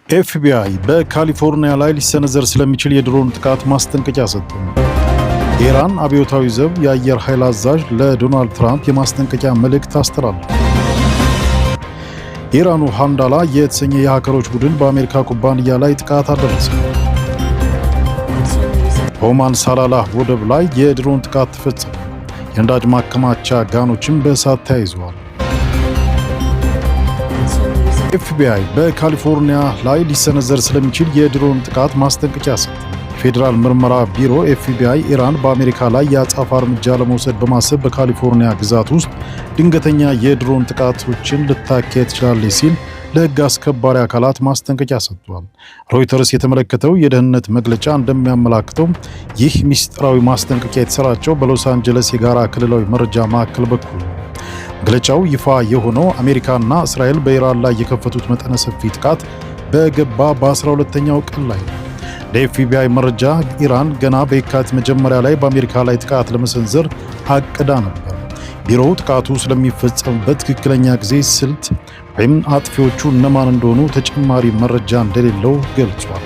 ኤፍቢአይ በካሊፎርኒያ ላይ ሊሰነዘር ስለሚችል የድሮን ጥቃት ማስጠንቀቂያ ሰጠ። የኢራን አብዮታዊ ዘብ የአየር ኃይል አዛዥ ለዶናልድ ትራምፕ የማስጠንቀቂያ መልእክት አስተላለፈ። የኢራኑ ሃንዳላ የተሰኘ የሃከሮች ቡድን በአሜሪካ ኩባንያ ላይ ጥቃት አደረሰ። ኦማን ሳላላህ ወደብ ላይ የድሮን ጥቃት ተፈጸመ። የነዳጅ ማከማቻ ጋኖችም በእሳት ተያይዘዋል። ኤፍቢአይ በካሊፎርኒያ ላይ ሊሰነዘር ስለሚችል የድሮን ጥቃት ማስጠንቀቂያ ሰጠ። ፌዴራል ምርመራ ቢሮ ኤፍቢአይ ኢራን በአሜሪካ ላይ የአጸፋ እርምጃ ለመውሰድ በማሰብ በካሊፎርኒያ ግዛት ውስጥ ድንገተኛ የድሮን ጥቃቶችን ልታካሄድ ትችላለች ሲል ለሕግ አስከባሪ አካላት ማስጠንቀቂያ ሰጥቷል። ሮይተርስ የተመለከተው የደህንነት መግለጫ እንደሚያመላክተው ይህ ሚስጥራዊ ማስጠንቀቂያ የተሰራጨው በሎስ አንጀለስ የጋራ ክልላዊ መረጃ ማዕከል በኩል ነው። መግለጫው ይፋ የሆነው አሜሪካና እስራኤል በኢራን ላይ የከፈቱት መጠነ ሰፊ ጥቃት በገባ በ12ኛው ቀን ላይ ነው። ለኤፍቢአይ መረጃ ኢራን ገና በየካቲት መጀመሪያ ላይ በአሜሪካ ላይ ጥቃት ለመሰንዘር አቅዳ ነበር። ቢሮው ጥቃቱ ስለሚፈጸምበት ትክክለኛ ጊዜ፣ ስልት ወይም አጥፊዎቹ እነማን እንደሆኑ ተጨማሪ መረጃ እንደሌለው ገልጿል።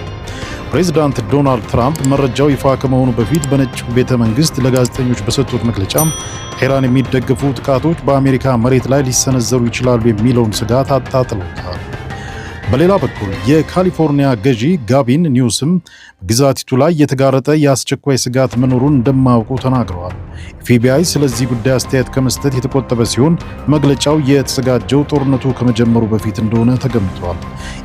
ፕሬዚዳንት ዶናልድ ትራምፕ መረጃው ይፋ ከመሆኑ በፊት በነጭ ቤተ መንግስት ለጋዜጠኞች በሰጡት መግለጫ ኢራን የሚደገፉ ጥቃቶች በአሜሪካ መሬት ላይ ሊሰነዘሩ ይችላሉ የሚለውን ስጋት አጣጥለውታል። በሌላ በኩል የካሊፎርኒያ ገዢ ጋቪን ኒውሰም ግዛቲቱ ላይ የተጋረጠ የአስቸኳይ ስጋት መኖሩን እንደማያውቁ ተናግረዋል። ኤፍቢአይ ስለዚህ ጉዳይ አስተያየት ከመስጠት የተቆጠበ ሲሆን መግለጫው የተዘጋጀው ጦርነቱ ከመጀመሩ በፊት እንደሆነ ተገምቷል።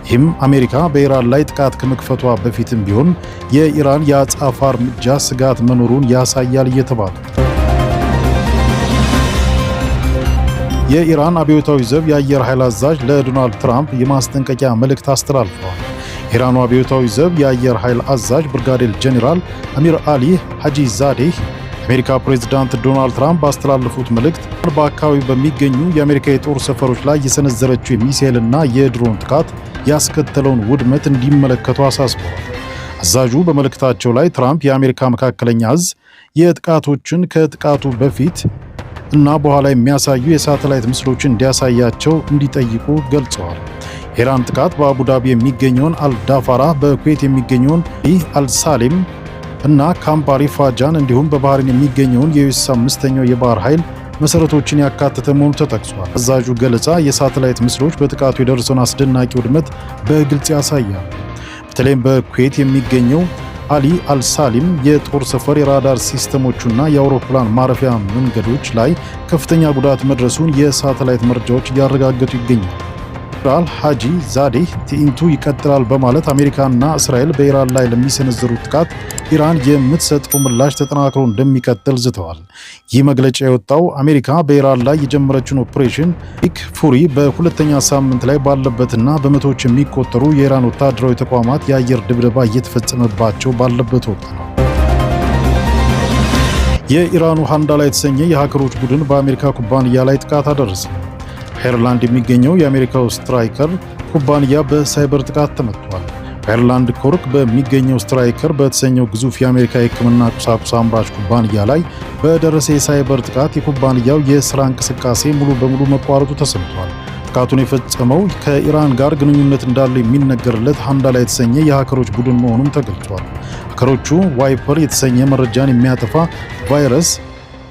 ይህም አሜሪካ በኢራን ላይ ጥቃት ከመክፈቷ በፊትም ቢሆን የኢራን የአጸፋ እርምጃ ስጋት መኖሩን ያሳያል እየተባለ የኢራን አብዮታዊ ዘብ የአየር ኃይል አዛዥ ለዶናልድ ትራምፕ የማስጠንቀቂያ መልእክት አስተላልፈዋል። ኢራኑ አብዮታዊ ዘብ የአየር ኃይል አዛዥ ብርጋዴር ጄኔራል አሚር አሊ ሐጂ ዛዴህ የአሜሪካ ፕሬዝዳንት ዶናልድ ትራምፕ ባስተላለፉት መልእክት በአካባቢው በሚገኙ የአሜሪካ የጦር ሰፈሮች ላይ የሰነዘረችው የሚሳኤልና የድሮን ጥቃት ያስከተለውን ውድመት እንዲመለከቱ አሳስበዋል። አዛዡ በመልእክታቸው ላይ ትራምፕ የአሜሪካ መካከለኛ እዝ የጥቃቶችን ከጥቃቱ በፊት እና በኋላ የሚያሳዩ የሳተላይት ምስሎችን እንዲያሳያቸው እንዲጠይቁ ገልጸዋል። የኢራን ጥቃት በአቡዳቢ የሚገኘውን አልዳፋራ፣ በኩዌት የሚገኘውን አልሳሌም እና ካምፓሪ ፋጃን እንዲሁም በባህሬን የሚገኘውን የዩኤስ 5ኛው የባህር ኃይል መሰረቶችን ያካተተ መሆኑ ተጠቅሷል። አዛዡ ገለጻ የሳተላይት ምስሎች በጥቃቱ የደረሰውን አስደናቂ ውድመት በግልጽ ያሳያል። በተለይም በኩዌት የሚገኘው አሊ አልሳሊም የጦር ሰፈር የራዳር ሲስተሞቹና የአውሮፕላን ማረፊያ መንገዶች ላይ ከፍተኛ ጉዳት መድረሱን የሳተላይት መረጃዎች እያረጋገጡ ይገኛሉ። ጄኔራል ሐጂ ዛዴህ ትዕይንቱ ይቀጥላል በማለት አሜሪካና እስራኤል በኢራን ላይ ለሚሰነዝሩት ጥቃት ኢራን የምትሰጠው ምላሽ ተጠናክሮ እንደሚቀጥል ዝተዋል። ይህ መግለጫ የወጣው አሜሪካ በኢራን ላይ የጀመረችውን ኦፕሬሽን ቢግ ፉሪ በሁለተኛ ሳምንት ላይ ባለበትና በመቶዎች የሚቆጠሩ የኢራን ወታደራዊ ተቋማት የአየር ድብደባ እየተፈጸመባቸው ባለበት ወቅት ነው። የኢራኑ ሃንዳላ የተሰኘ የሃከሮች ቡድን በአሜሪካ ኩባንያ ላይ ጥቃት አደረሰ። አየርላንድ የሚገኘው የአሜሪካው ስትራይከር ኩባንያ በሳይበር ጥቃት ተመቷል። በአየርላንድ ኮርክ በሚገኘው ስትራይከር በተሰኘው ግዙፍ የአሜሪካ የሕክምና ቁሳቁስ አምራች ኩባንያ ላይ በደረሰ የሳይበር ጥቃት የኩባንያው የስራ እንቅስቃሴ ሙሉ በሙሉ መቋረጡ ተሰምቷል። ጥቃቱን የፈጸመው ከኢራን ጋር ግንኙነት እንዳለው የሚነገርለት ሃንዳላ የተሰኘ የሃከሮች ቡድን መሆኑም ተገልጿል። ሃከሮቹ ዋይፐር የተሰኘ መረጃን የሚያጠፋ ቫይረስ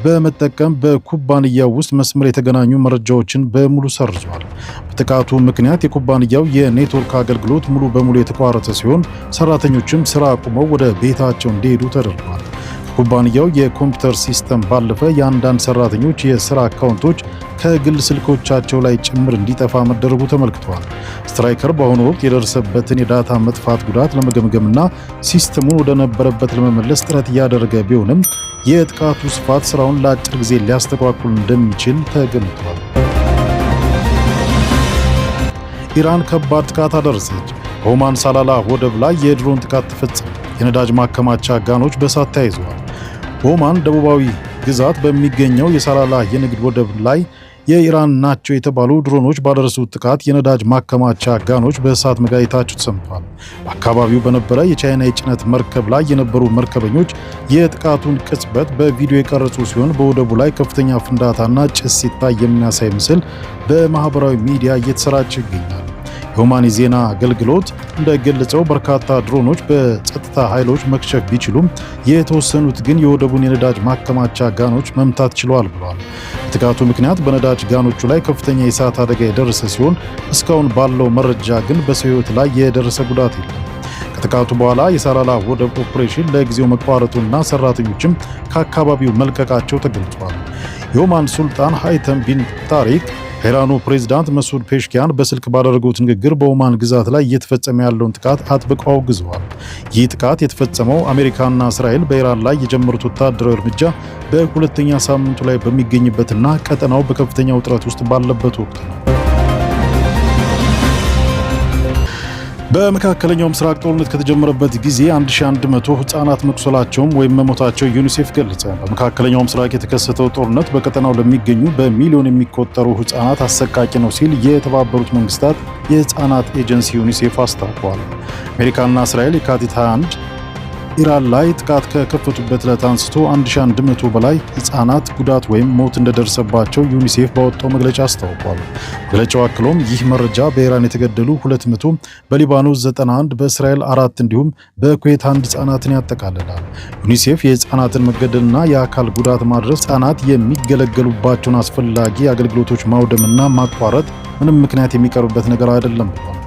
በመጠቀም በኩባንያው ውስጥ መስመር የተገናኙ መረጃዎችን በሙሉ ሰርዟል። በጥቃቱ ምክንያት የኩባንያው የኔትወርክ አገልግሎት ሙሉ በሙሉ የተቋረጠ ሲሆን ሰራተኞችም ስራ አቁመው ወደ ቤታቸው እንዲሄዱ ተደርጓል። ኩባንያው የኮምፒውተር ሲስተም ባለፈ የአንዳንድ ሰራተኞች የስራ አካውንቶች ከግል ስልኮቻቸው ላይ ጭምር እንዲጠፋ መደረጉ ተመልክቷል። ስትራይከር በአሁኑ ወቅት የደረሰበትን የዳታ መጥፋት ጉዳት ለመገምገምና ሲስተሙን ወደ ነበረበት ለመመለስ ጥረት እያደረገ ቢሆንም የጥቃቱ ስፋት ስራውን ለአጭር ጊዜ ሊያስተጓጉል እንደሚችል ተገምቷል። ኢራን ከባድ ጥቃት አደረሰች። በኦማን ሳላላህ ወደብ ላይ የድሮን ጥቃት ተፈጸመ። የነዳጅ ማከማቻ ጋኖች በእሳት ተያይዘዋል። በኦማን ደቡባዊ ግዛት በሚገኘው የሳላላህ የንግድ ወደብ ላይ የኢራን ናቸው የተባሉ ድሮኖች ባደረሱት ጥቃት የነዳጅ ማከማቻ ጋኖች በእሳት መጋየታቸው ተሰምቷል። በአካባቢው በነበረ የቻይና የጭነት መርከብ ላይ የነበሩ መርከበኞች የጥቃቱን ቅጽበት በቪዲዮ የቀረጹ ሲሆን በወደቡ ላይ ከፍተኛ ፍንዳታና ጭስ ሲታይ የሚያሳይ ምስል በማህበራዊ ሚዲያ እየተሰራጨ ይገኛል። የኦማን ዜና አገልግሎት እንደገለጸው በርካታ ድሮኖች በጸጥታ ኃይሎች መክሸፍ ቢችሉም የተወሰኑት ግን የወደቡን የነዳጅ ማከማቻ ጋኖች መምታት ችለዋል ብለዋል። በጥቃቱ ምክንያት በነዳጅ ጋኖቹ ላይ ከፍተኛ የእሳት አደጋ የደረሰ ሲሆን እስካሁን ባለው መረጃ ግን በሰው ሕይወት ላይ የደረሰ ጉዳት የለም። ከጥቃቱ በኋላ የሳላላ ወደብ ኦፕሬሽን ለጊዜው መቋረጡና ሰራተኞችም ከአካባቢው መልቀቃቸው ተገልጿል። የኦማን ሱልጣን ሃይተም ቢን ታሪክ ከኢራኑ ፕሬዝዳንት መሱድ ፔሽኪያን በስልክ ባደረጉት ንግግር በኦማን ግዛት ላይ እየተፈጸመ ያለውን ጥቃት አጥብቀው አውግዘዋል። ይህ ጥቃት የተፈጸመው አሜሪካና እስራኤል በኢራን ላይ የጀመሩት ወታደራዊ እርምጃ በሁለተኛ ሳምንቱ ላይ በሚገኝበትና ቀጠናው በከፍተኛ ውጥረት ውስጥ ባለበት ወቅት ነው። በመካከለኛው ምስራቅ ጦርነት ከተጀመረበት ጊዜ 1100 ህጻናት መቁሰላቸውም ወይም መሞታቸው ዩኒሴፍ ገለጸ። በመካከለኛው ምስራቅ የተከሰተው ጦርነት በቀጠናው ለሚገኙ በሚሊዮን የሚቆጠሩ ህጻናት አሰቃቂ ነው ሲል የተባበሩት መንግስታት የህጻናት ኤጀንሲ ዩኒሴፍ አስታውቋል። አሜሪካና እስራኤል የካቲት 21 ኢራን ላይ ጥቃት ከከፈቱበት ዕለት አንስቶ 1100 በላይ ህጻናት ጉዳት ወይም ሞት እንደደረሰባቸው ዩኒሴፍ ባወጣው መግለጫ አስታውቋል። መግለጫው አክሎም ይህ መረጃ በኢራን የተገደሉ 200፣ በሊባኖስ 91፣ በእስራኤል 4 እንዲሁም በኩዌት 1 ህጻናትን ያጠቃልላል። ዩኒሴፍ የህጻናትን መገደልና የአካል ጉዳት ማድረስ ህጻናት የሚገለገሉባቸውን አስፈላጊ አገልግሎቶች ማውደምና ማቋረጥ ምንም ምክንያት የሚቀርብበት ነገር አይደለም ብሏል።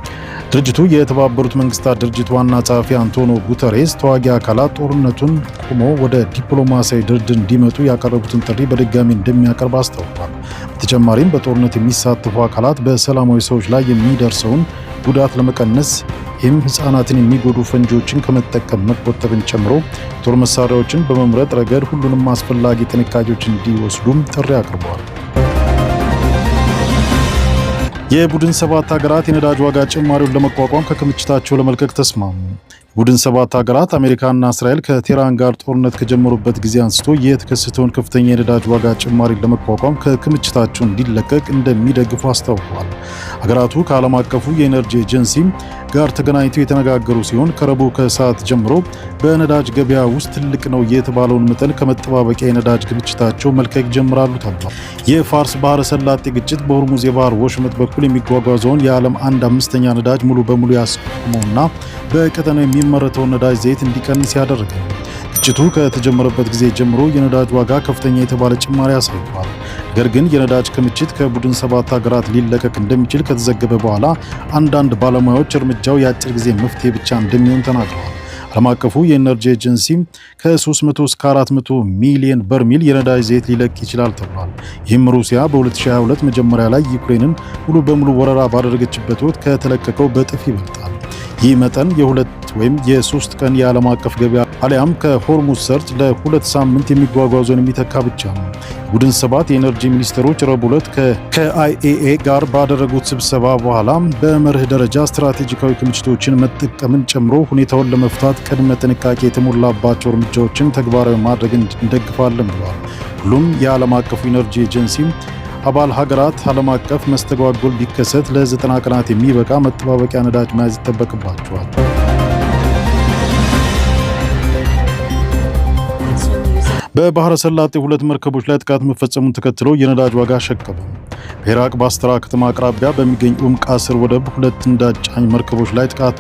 ድርጅቱ የተባበሩት መንግስታት ድርጅት ዋና ጸሐፊ አንቶኒዮ ጉተሬስ ተዋጊ አካላት ጦርነቱን ቆሞ ወደ ዲፕሎማሲያዊ ድርድር እንዲመጡ ያቀረቡትን ጥሪ በድጋሚ እንደሚያቀርብ አስታውቋል። በተጨማሪም በጦርነት የሚሳተፉ አካላት በሰላማዊ ሰዎች ላይ የሚደርሰውን ጉዳት ለመቀነስ ይህም ህጻናትን የሚጎዱ ፈንጂዎችን ከመጠቀም መቆጠብን ጨምሮ የጦር መሳሪያዎችን በመምረጥ ረገድ ሁሉንም አስፈላጊ ጥንቃቄዎች እንዲወስዱም ጥሪ አቅርበዋል። የቡድን 7 ሀገራት የነዳጅ ዋጋ ጭማሪውን ለመቋቋም ከክምችታቸው ለመልቀቅ ተስማሙ። ቡድን 7 ሀገራት አሜሪካና እስራኤል ከቴህራን ጋር ጦርነት ከጀመሩበት ጊዜ አንስቶ የተከሰተውን ከፍተኛ የነዳጅ ዋጋ ጭማሪን ለመቋቋም ከክምችታቸው እንዲለቀቅ እንደሚደግፉ አስታውቀዋል። ሀገራቱ ከዓለም አቀፉ የኤነርጂ ኤጀንሲ ጋር ተገናኝተው የተነጋገሩ ሲሆን ከረቡዕ ከሰዓት ጀምሮ በነዳጅ ገበያ ውስጥ ትልቅ ነው የተባለውን መጠን ከመጠባበቂያ የነዳጅ ክምችታቸው መልቀቅ ጀምራሉ ተብሏል። የፋርስ ባህረ ሰላጤ ግጭት በሆርሙዝ የባህር ወሽመጥ በኩል የሚጓጓዘውን የዓለም 1/5ኛ ነዳጅ ሙሉ በሙሉ ያስቆመውና በቀጠናው የሚመረተውን ነዳጅ ዘይት እንዲቀንስ ያደረገ ነው። ግጭቱ ከተጀመረበት ጊዜ ጀምሮ የነዳጅ ዋጋ ከፍተኛ የተባለ ጭማሪ አሳይቷል። ነገር ግን የነዳጅ ክምችት ከቡድን 7 ሀገራት ሊለቀቅ እንደሚችል ከተዘገበ በኋላ አንዳንድ ባለሙያዎች እርምጃው የአጭር ጊዜ መፍትሄ ብቻ እንደሚሆን ተናግረዋል። ዓለም አቀፉ የኤነርጂ ኤጀንሲ ከ300 እስከ 400 ሚሊዮን በርሜል የነዳጅ ዘይት ሊለቅ ይችላል ተብሏል። ይህም ሩሲያ በ2022 መጀመሪያ ላይ ዩክሬንን ሙሉ በሙሉ ወረራ ባደረገችበት ወቅት ከተለቀቀው በጥፍ ይበልጣል። ይህ መጠን የ2 ወይም የ3 ቀን የዓለም አቀፍ ገበያ አሊያም ከሆርሙዝ ሰርጥ ለ2 ሳምንት የሚጓጓዘውን የሚተካ ብቻ ነው። ቡድን 7 የኤነርጂ ሚኒስትሮች ረቡዕ ዕለት ከአይኤኤ ጋር ባደረጉት ስብሰባ በኋላ በመርህ ደረጃ ስትራቴጂካዊ ክምችቶችን መጠቀምን ጨምሮ ሁኔታውን ለመፍታት ቅድመ ጥንቃቄ የተሞላባቸው እርምጃዎችን ተግባራዊ ማድረግ እንደግፋለን ብለዋል። ሁሉም የዓለም አቀፉ ኤነርጂ ኤጀንሲ አባል ሀገራት ዓለም አቀፍ መስተጓጎል ቢከሰት ለ90 ቀናት የሚበቃ መጠባበቂያ ነዳጅ መያዝ ይጠበቅባቸዋል። በባህረ ሰላጤ 2 መርከቦች ላይ ጥቃት መፈጸሙን ተከትሎ የነዳጅ ዋጋ አሸቀበ። በኢራቅ ባስትራ ከተማ አቅራቢያ በሚገኝ ቃስር ወደብ 2 ነዳጅ ጫኝ መርከቦች ላይ ጥቃት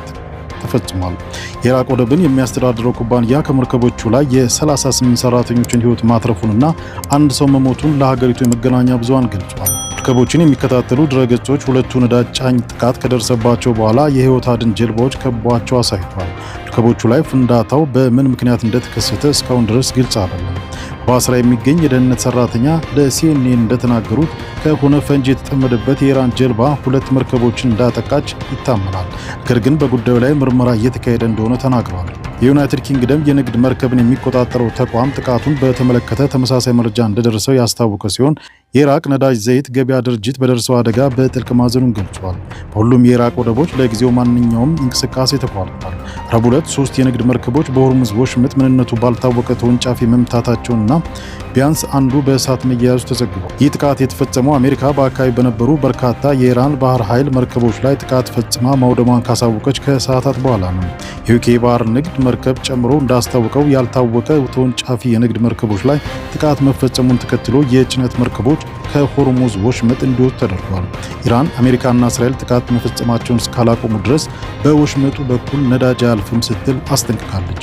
ተፈጽሟል። የኢራቅ ወደብን የሚያስተዳድረው ኩባንያ ከመርከቦቹ ላይ የ38 ሰራተኞችን ሕይወት ማትረፉንና 1 ሰው መሞቱን ለሀገሪቱ የመገናኛ ብዙሃን ገልጿል። መርከቦችን የሚከታተሉ ድረገጾች 2 ነዳጅ ጫኝ ጥቃት ከደረሰባቸው በኋላ የህይወት አድን ጀልባዎች ከቧቸው አሳይቷል። መርከቦቹ ላይ ፍንዳታው በምን ምክንያት እንደተከሰተ እስካሁን ድረስ ግልጽ አይደለም። በአስራ የሚገኝ የደህንነት ሰራተኛ ለሲኤንኤን እንደተናገሩት ከሆነ ፈንጂ የተጠመደበት የኢራን ጀልባ 2 መርከቦችን እንዳጠቃች ይታመናል። ነገር ግን በጉዳዩ ላይ ምርመራ እየተካሄደ እንደሆነ ተናግረዋል። የዩናይትድ ኪንግደም የንግድ መርከብን የሚቆጣጠረው ተቋም ጥቃቱን በተመለከተ ተመሳሳይ መረጃ እንደደረሰው ያስታወቀ ሲሆን የኢራቅ ነዳጅ ዘይት ገበያ ድርጅት በደረሰው አደጋ በጥልቅ ማዘኑን ገልጿል። በሁሉም የኢራቅ ወደቦች ለጊዜው ማንኛውም እንቅስቃሴ ተቋርጧል። ረቡዕ ዕለት 3 የንግድ መርከቦች በሆርሙዝ ወሽመጥ ምንነቱ ባልታወቀ ተወንጫፊ መምታታቸውንና ቢያንስ አንዱ በእሳት መያያዙ ተዘግቧል። ይህ ጥቃት የተፈጸመው አሜሪካ በአካባቢ በነበሩ በርካታ የኢራን ባህር ኃይል መርከቦች ላይ ጥቃት ፈጽማ ማውደሟን ካሳወቀች ከሰዓታት በኋላ ነው። የዩኬ ባህር ንግድ መርከብ ጨምሮ እንዳስታወቀው ያልታወቀ ተወንጫፊ የንግድ መርከቦች ላይ ጥቃት መፈጸሙን ተከትሎ የጭነት መርከቦች ከሆርሙዝ ወሽመጥ እንዲወጡ ተደርጓል። ኢራን አሜሪካና እስራኤል ጥቃት መፈጸማቸውን እስካላቆሙ ድረስ በወሽመጡ በኩል ነዳጅ አያልፍም ስትል አስጠንቅቃለች።